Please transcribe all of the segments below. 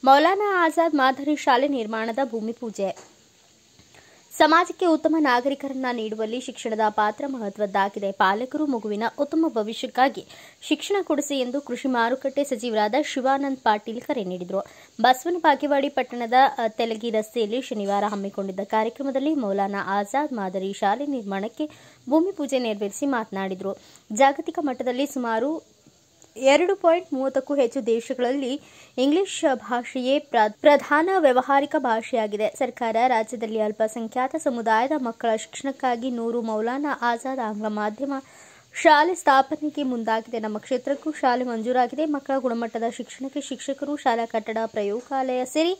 ಮೌಲಾನಾ ಆಜಾದ್ ಮಾದರಿ ಶಾಲೆ ನಿರ್ಮಾಣದ ಭೂಮಿ ಪೂಜೆ. ಸಮಾಜಕ್ಕೆ ಉತ್ತಮ ನಾಗರಿಕರನ್ನ ನೀಡುವಲ್ಲಿ ಶಿಕ್ಷಣದ ಪಾತ್ರ ಮಹತ್ವದ್ದಾಗಿದೆ. ಪಾಲಕರು ಮಗುವಿನ ಉತ್ತಮ ಭವಿಷ್ಯಕ್ಕಾಗಿ ಶಿಕ್ಷಣ ಕೊಡಿಸಿ ಎಂದು ಕೃಷಿ ಮಾರುಕಟ್ಟೆ ಸಚಿವರಾದ ಶಿವಾನಂದ ಪಾಟೀಲ್ ಕರೆ ನೀಡಿದರು. ಬಸವನ ಬಾಗೇವಾಡಿ ಪಟ್ಟಣದ ತೆಲಗಿ ರಸ್ತೆಯಲ್ಲಿ ಶನಿವಾರ ಹಮ್ಮಿಕೊಂಡಿದ್ದ ಕಾರ್ಯಕ್ರಮದಲ್ಲಿ ಮೌಲಾನಾ ಆಜಾದ್ ಮಾದರಿ ಶಾಲೆ ನಿರ್ಮಾಣಕ್ಕೆ ಭೂಮಿ ಪೂಜೆ ನೆರವೇರಿಸಿ ಮಾತನಾಡಿದರು. ಜಾಗತಿಕ ಮಟ್ಟದಲ್ಲಿ ಸುಮಾರು 2.30ಕ್ಕೂ ಹೆಚ್ಚು ದೇಶಗಳಲ್ಲಿ ಇಂಗ್ಲಿಷ್ ಭಾಷೆಯೇ ಪ್ರಧಾನ ವ್ಯಾವಹಾರಿಕ ಭಾಷೆಯಾಗಿದೆ. ಸರ್ಕಾರ ರಾಜ್ಯದಲ್ಲಿ ಅಲ್ಪಸಂಖ್ಯಾತ ಸಮುದಾಯದ ಮಕ್ಕಳ ಶಿಕ್ಷಣಕ್ಕಾಗಿ 100 ಮೌಲಾನಾ ಆಜಾದ್ ಆಂಗ್ಲ ಮಾಧ್ಯಮ ಶಾಲೆ ಸ್ಥಾಪನೆಗೆ ಮುಂದಾಗಿದೆ. ನಮ್ಮ ಕ್ಷೇತ್ರಕ್ಕೂ ಶಾಲೆ ಮಂಜೂರಾಗಿದೆ. ಮಕ್ಕಳ ಗುಣಮಟ್ಟದ ಶಿಕ್ಷಣಕ್ಕೆ ಶಿಕ್ಷಕರು, ಶಾಲಾ ಕಟ್ಟಡ, ಪ್ರಯೋಗಾಲಯ ಸೇರಿ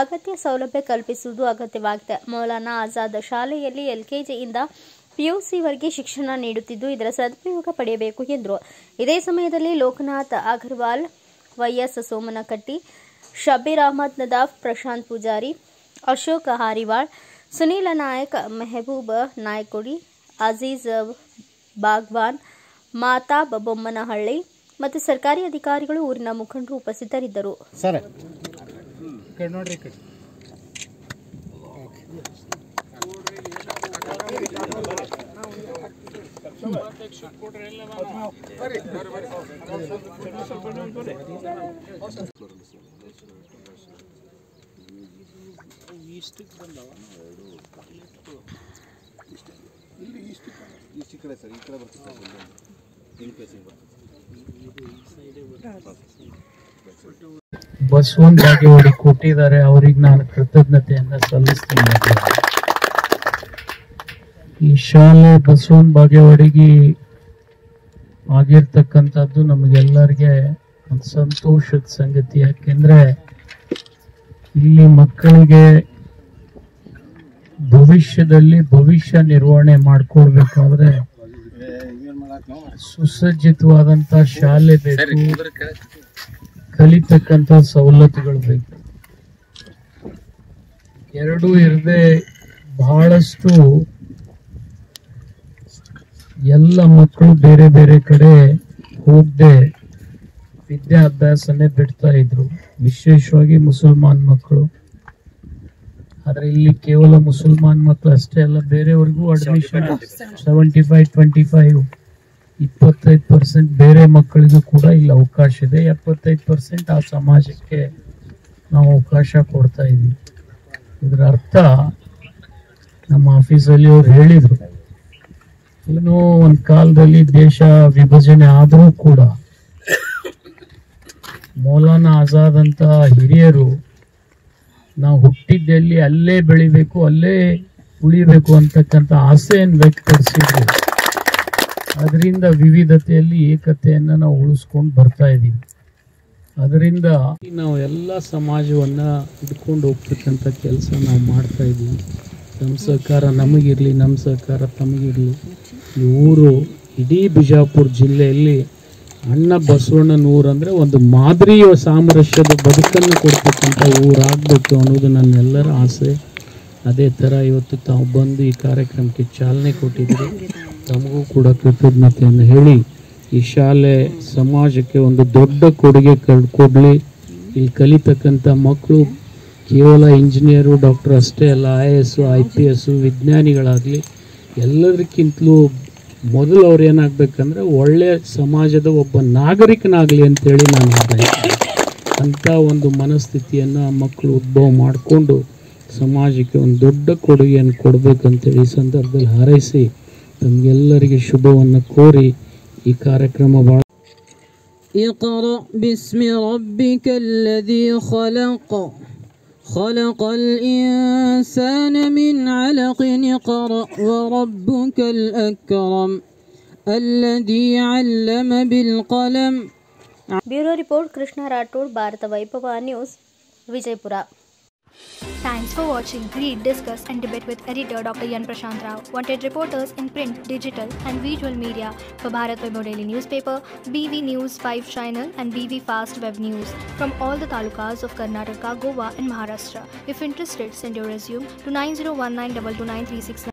ಅಗತ್ಯ ಸೌಲಭ್ಯ ಕಲ್ಪಿಸುವುದು ಅಗತ್ಯವಾಗಿದೆ. ಮೌಲಾನಾ ಆಜಾದ್ ಶಾಲೆಯಲ್ಲಿ ಎಲ್ಕೆಜಿಯಿಂದ ಪಿಯುಸಿವರೆಗೆ ಶಿಕ್ಷಣ ನೀಡುತ್ತಿದ್ದು, ಇದರ ಸದುಪಯೋಗ ಪಡೆಯಬೇಕು ಎಂದರು. ಇದೇ ಸಮಯದಲ್ಲಿ ಲೋಕನಾಥ್ ಅಗರ್ವಾಲ್, ವೈಎಸ್ ಸೋಮನಕಟ್ಟಿ, ಶಬೀರ್ ಅಹಮದ್ ನದಾಫ್, ಪ್ರಶಾಂತ್ ಪೂಜಾರಿ, ಅಶೋಕ್ ಹಾರಿವಾಳ್, ಸುನೀಲ ನಾಯಕ್, ಮೆಹಬೂಬ್ ನಾಯ್ಕೊಡಿ, ಅಜೀಜ್ ಬಾಗ್ವಾನ್, ಮಾತಾಬ್ ಬೊಮ್ಮನಹಳ್ಳಿ ಮತ್ತು ಸರ್ಕಾರಿ ಅಧಿಕಾರಿಗಳು, ಊರಿನ ಮುಖಂಡರು ಉಪಸ್ಥಿತರಿದ್ದರು. ಬಸವನ್ ಬಾಗೇವಾಡಿ ಕೊಟ್ಟಿದ್ದಾರೆ, ಅವರಿಗೆ ನಾನು ಕೃತಜ್ಞತೆಯನ್ನ ಸಲ್ಲಿಸ್ತೀನಿ. ಈ ಶಾಲೆ ಬಸವನ್ ಬಾಗೇವಾಡಿಗೆ ಆಗಿರ್ತಕ್ಕಂಥದ್ದು ನಮಗೆಲ್ಲರಿಗೆ ಒಂದು ಸಂತೋಷದ ಸಂಗತಿ. ಯಾಕೆಂದ್ರೆ ಇಲ್ಲಿ ಮಕ್ಕಳಿಗೆ ಭವಿಷ್ಯದಲ್ಲಿ ಭವಿಷ್ಯ ನಿರ್ವಹಣೆ ಮಾಡ್ಕೊಳ್ಬೇಕಾದ್ರೆ ಸುಸಜ್ಜಿತವಾದಂತ ಶಾಲೆ ಬೇಕು, ಕಲಿತಕ್ಕಂತ ಸವಲತ್ತುಗಳು ಬೇಕು. ಎರಡೂ ಇರದೆ ಬಹಳಷ್ಟು ಎಲ್ಲ ಮಕ್ಕಳು ಬೇರೆ ಬೇರೆ ಕಡೆ ಹೋಗದೆ ವಿದ್ಯಾಭ್ಯಾಸನೇ ಬಿಡ್ತಾ ಇದ್ರು, ವಿಶೇಷವಾಗಿ ಮುಸಲ್ಮಾನ್ ಮಕ್ಕಳು. ಆದ್ರೆ ಇಲ್ಲಿ ಕೇವಲ ಮುಸಲ್ಮಾನ್ ಮಕ್ಕಳು ಅಷ್ಟೇ ಅಲ್ಲ, ಬೇರೆಯವ್ರಿಗೂ ಅಡ್ಮಿಷನ್ 75-25 25% ಬೇರೆ ಮಕ್ಕಳಿಗೂ ಕೂಡ ಇಲ್ಲಿ ಅವಕಾಶ ಇದೆ. 75% ಆ ಸಮಾಜಕ್ಕೆ ನಾವು ಅವಕಾಶ ಕೊಡ್ತಾ ಇದೀವಿ. ಇದರ ಅರ್ಥ ನಮ್ಮ ಆಫೀಸಲ್ಲಿ ಅವ್ರು ಹೇಳಿದ್ರು, ಏನೋ ಒಂದ್ ಕಾಲದಲ್ಲಿ ದೇಶ ವಿಭಜನೆ ಆದರೂ ಕೂಡ ಮೌಲಾನಾ ಆಜಾದ್ ಅಂತ ಹಿರಿಯರು ನಾವು ಹುಟ್ಟಿದ್ದಲ್ಲಿ ಅಲ್ಲೇ ಬೆಳಿಬೇಕು, ಅಲ್ಲೇ ಉಳಿಬೇಕು ಅಂತಕ್ಕಂಥ ಆಸೆಯನ್ನು ವ್ಯಕ್ತಪಡಿಸಿದ್ರು. ಅದರಿಂದ ವಿವಿಧತೆಯಲ್ಲಿ ಏಕತೆಯನ್ನ ನಾವು ಉಳಿಸ್ಕೊಂಡು ಬರ್ತಾ ಇದ್ದೀವಿ. ಅದರಿಂದ ನಾವು ಎಲ್ಲ ಸಮಾಜವನ್ನ ಹಿಡ್ಕೊಂಡು ಹೋಗ್ತಕ್ಕಂಥ ಕೆಲಸ ನಾವು ಮಾಡ್ತಾ ಇದ್ದೀವಿ. ನಮ್ಮ ಸಹಕಾರ ನಮಗಿರಲಿ, ನಮ್ಮ ಸಹಕಾರ ತಮಗಿರಲಿ. ಈ ಊರು ಇಡೀ ಬಿಜಾಪುರ ಜಿಲ್ಲೆಯಲ್ಲಿ ಅಣ್ಣ ಬಸವಣ್ಣನ ಊರು ಅಂದರೆ ಒಂದು ಮಾದರಿಯ ಸಾಮರಸ್ಯದ ಬದುಕನ್ನು ಕೊಡ್ತಕ್ಕಂಥ ಊರಾಗಬೇಕು ಅನ್ನೋದು ನನ್ನೆಲ್ಲರ ಆಸೆ. ಅದೇ ಥರ ಇವತ್ತು ತಾವು ಬಂದು ಈ ಕಾರ್ಯಕ್ರಮಕ್ಕೆ ಚಾಲನೆ ಕೊಟ್ಟಿದ್ದೀರಿ. ತಮಗೂ ಕೂಡ ಕೃತಜ್ಞತೆಯನ್ನು ಹೇಳಿ, ಈ ಶಾಲೆ ಸಮಾಜಕ್ಕೆ ಒಂದು ದೊಡ್ಡ ಕೊಡುಗೆ ಕೊಡಲಿ. ಇಲ್ಲಿ ಕಲಿತಕ್ಕಂಥ ಮಕ್ಕಳು ಕೇವಲ ಇಂಜಿನಿಯರು, ಡಾಕ್ಟರ್ ಅಷ್ಟೇ ಅಲ್ಲ, IAS, IPS ವಿಜ್ಞಾನಿಗಳಾಗಲಿ. ಎಲ್ಲದಕ್ಕಿಂತಲೂ ಮೊದಲು ಅವ್ರು ಏನಾಗಬೇಕಂದ್ರೆ ಒಳ್ಳೆಯ ಸಮಾಜದ ಒಬ್ಬ ನಾಗರಿಕನಾಗಲಿ ಅಂತೇಳಿ ನಾನು ಹೇಳ್ತೀನಿ. ಅಂಥ ಒಂದು ಮನಸ್ಥಿತಿಯನ್ನು ಮಕ್ಕಳು ಉದ್ಭವ ಮಾಡಿಕೊಂಡು ಸಮಾಜಕ್ಕೆ ಒಂದು ದೊಡ್ಡ ಕೊಡುಗೆಯನ್ನು ಕೊಡಬೇಕಂತೇಳಿ ಈ ಸಂದರ್ಭದಲ್ಲಿ ಹಾರೈಸಿ ತಮಗೆಲ್ಲರಿಗೆ ಶುಭವನ್ನು ಕೋರಿ ಈ ಕಾರ್ಯಕ್ರಮ ಭಾಳ اقرأ باسم ربك الذي خلق الإنسان من علق اقرأ وربك الأكرم الذي علم بالقلم. ಬ್ಯೂರೋ ರಿಪೋರ್ಟ್ ಕೃಷ್ಣ ರಾಠೋಡ್, ಭಾರತ ವೈಭವ news, Vijayapura. Thanks for watching. Read, discuss and debate with editor Dr. Yan Prashant Rao. Wanted reporters in print, digital and visual media for Bharat Vaibhav Daily Newspaper, BV News 5 Channel and BV Fast Web News from all the talukas of Karnataka, Goa and Maharashtra. If interested, send your resume to 9019229369.